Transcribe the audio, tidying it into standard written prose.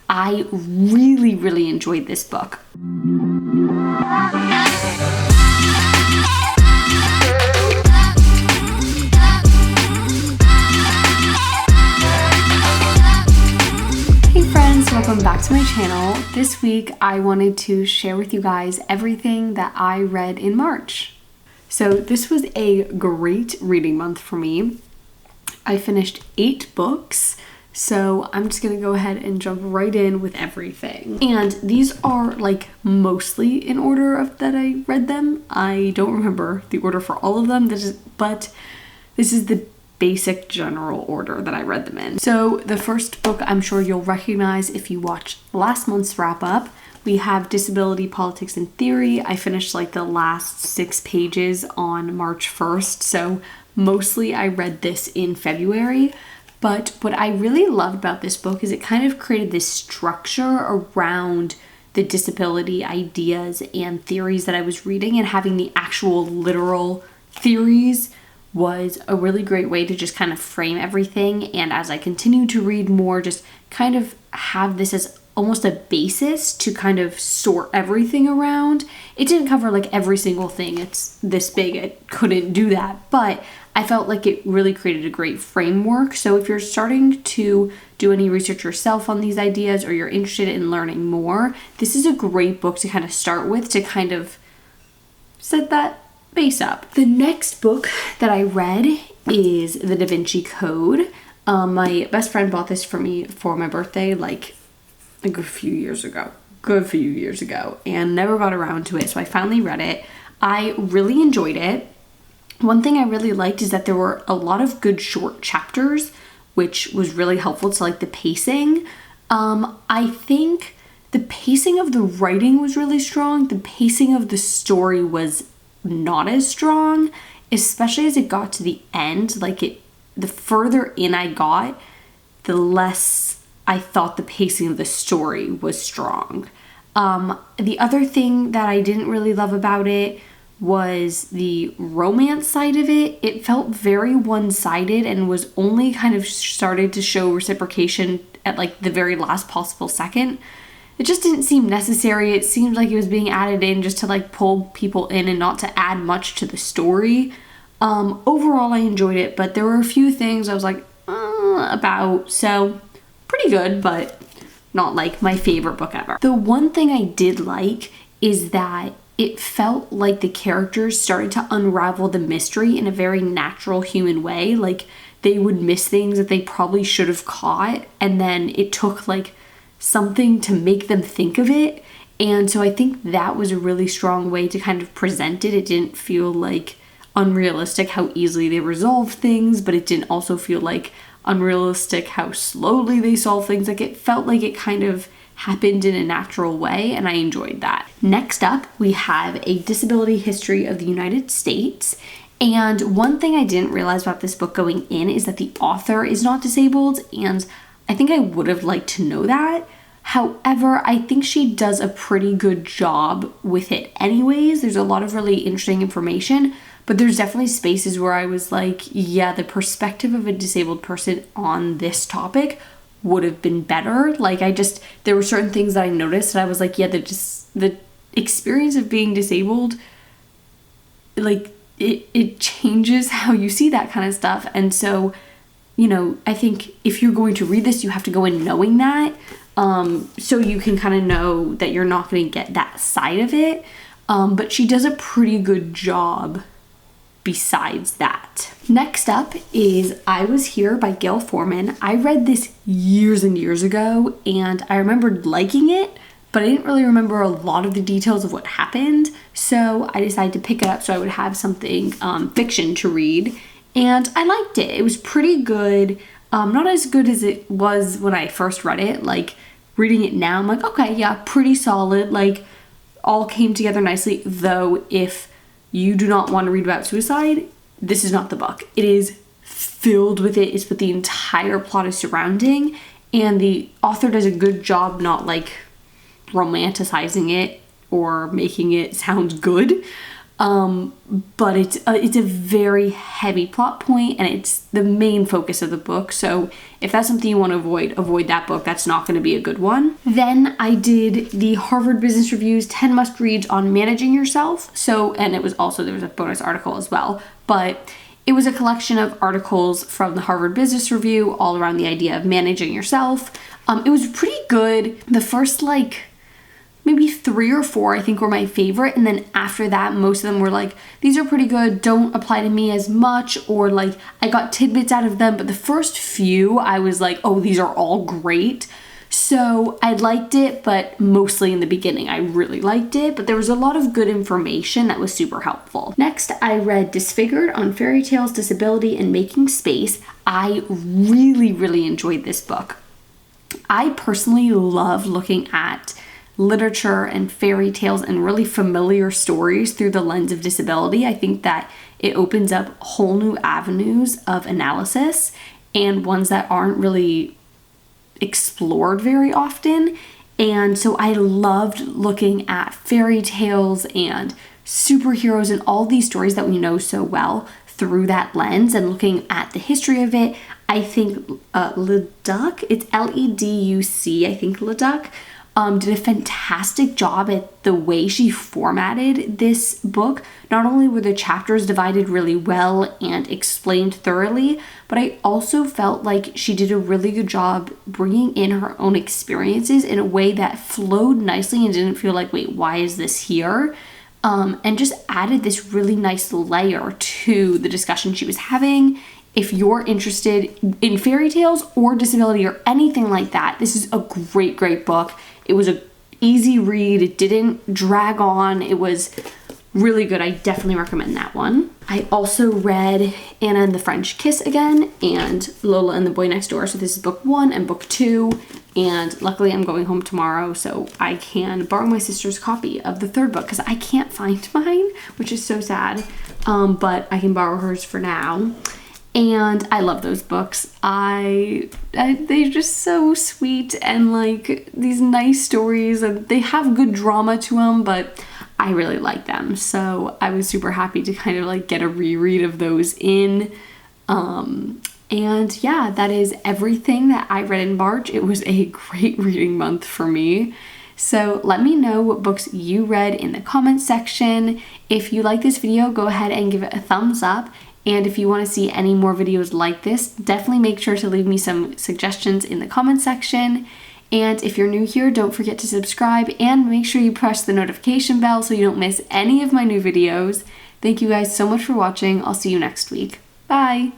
I really, really enjoyed this book. Welcome back to my channel. This week I wanted to share with you guys everything that I read in March. So this was a great reading month for me. I finished 8 books, so I'm just gonna go ahead and jump right in with everything. And these are like mostly in order of that I read them. I don't remember the order for all of them, but this is the basic general order that I read them in. So the first book I'm sure you'll recognize if you watched last month's wrap up. We have Disability, Politics, and Theory. I finished like the last 6 pages on March 1st, so mostly I read this in February. But what I really loved about this book is it kind of created this structure around the disability ideas and theories that I was reading, and having the actual literal theories was a really great way to just kind of frame everything. And as I continue to read more, just kind of have this as almost a basis to kind of sort everything around. It didn't cover like every single thing. It's this big, it couldn't do that. But I felt like it really created a great framework. So if you're starting to do any research yourself on these ideas, or you're interested in learning more, this is a great book to kind of start with to kind of set that base up. The next book that I read is the Da Vinci Code. My best friend bought this for me for my birthday like a good few years ago, and never got around to it. So I finally read it. I really enjoyed it. One thing I really liked is that there were a lot of good short chapters, which was really helpful to like the pacing. I think the pacing of the writing was really strong. The pacing of the story was not as strong, especially as it got to the end. The further in I got, the less I thought the pacing of the story was strong. The other thing that I didn't really love about it was the romance side of it. It felt very one-sided and was only kind of started to show reciprocation at like the very last possible second. It just didn't seem necessary. It seemed like it was being added in just to like pull people in and not to add much to the story. Overall, I enjoyed it, but there were a few things I was like, about. So pretty good, but not like my favorite book ever. The one thing I did like is that it felt like the characters started to unravel the mystery in a very natural human way. Like they would miss things that they probably should have caught, and then it took like something to make them think of it. And so I think that was a really strong way to kind of present it. It didn't feel like unrealistic how easily they resolved things, but it didn't also feel like unrealistic how slowly they solve things. Like it felt like it kind of happened in a natural way, and I enjoyed that. Next up, we have A Disability History of the United States. And one thing I didn't realize about this book going in is that the author is not disabled, and I think I would have liked to know that. However, I think she does a pretty good job with it anyways. There's a lot of really interesting information, but there's definitely spaces where I was like, yeah, the perspective of a disabled person on this topic would have been better. Like there were certain things that I noticed and I was like, yeah, the experience of being disabled, like it changes how you see that kind of stuff. And so, you know, I think if you're going to read this, you have to go in knowing that, so you can kind of know that you're not going to get that side of it. But she does a pretty good job besides that. Next up is I Was Here by Gail Forman. I read this years and years ago, and I remembered liking it, but I didn't really remember a lot of the details of what happened. So I decided to pick it up so I would have something fiction to read. And I liked it. It was pretty good. Not as good as it was when I first read it. Like, reading it now, I'm like, okay, yeah, pretty solid. Like, all came together nicely. Though, if you do not want to read about suicide, this is not the book. It is filled with it. It's what the entire plot is surrounding. And the author does a good job not, like, romanticizing it or making it sound good. but it's a very heavy plot point, and it's the main focus of the book. So if that's something you want to avoid that book. That's not going to be a good one. Then I did the Harvard Business Review's 10 must reads on managing yourself. So, and it was also, there was a bonus article as well, but it was a collection of articles from the Harvard Business Review all around the idea of managing yourself. It was pretty good. The first maybe 3 or 4 I think were my favorite, and then after that most of them were like, these are pretty good, don't apply to me as much, or like I got tidbits out of them. But the first few I was like, oh, these are all great. So I liked it, but mostly in the beginning I really liked it, but there was a lot of good information that was super helpful. Next, I read Disfigured on fairy tales, disability, and making space. I really enjoyed this book. I personally love looking at literature and fairy tales and really familiar stories through the lens of disability. I think that it opens up whole new avenues of analysis, and ones that aren't really explored very often. And so I loved looking at fairy tales and superheroes and all these stories that we know so well through that lens, and looking at the history of it. I think Leduc, it's Leduc, I think Leduc, did a fantastic job at the way she formatted this book. Not only were the chapters divided really well and explained thoroughly, but I also felt like she did a really good job bringing in her own experiences in a way that flowed nicely and didn't feel like, wait, why is this here? And just added this really nice layer to the discussion she was having. If you're interested in fairy tales or disability or anything like that, this is a great book. It was an easy read. It didn't drag on. It was really good. I definitely recommend that one. I also read Anna and the French Kiss again, and Lola and the Boy Next Door. So this is book 1 and book 2. And luckily I'm going home tomorrow, so I can borrow my sister's copy of the 3rd book, because I can't find mine, which is so sad. But I can borrow hers for now. And I love those books. They're just so sweet, and like these nice stories, and they have good drama to them, but I really like them. So I was super happy to kind of like get a reread of those in. And yeah, that is everything that I read in March. It was a great reading month for me. So let me know what books you read in the comments section. If you like this video, go ahead and give it a thumbs up. And if you want to see any more videos like this, definitely make sure to leave me some suggestions in the comment section. And if you're new here, don't forget to subscribe and make sure you press the notification bell so you don't miss any of my new videos. Thank you guys so much for watching. I'll see you next week. Bye!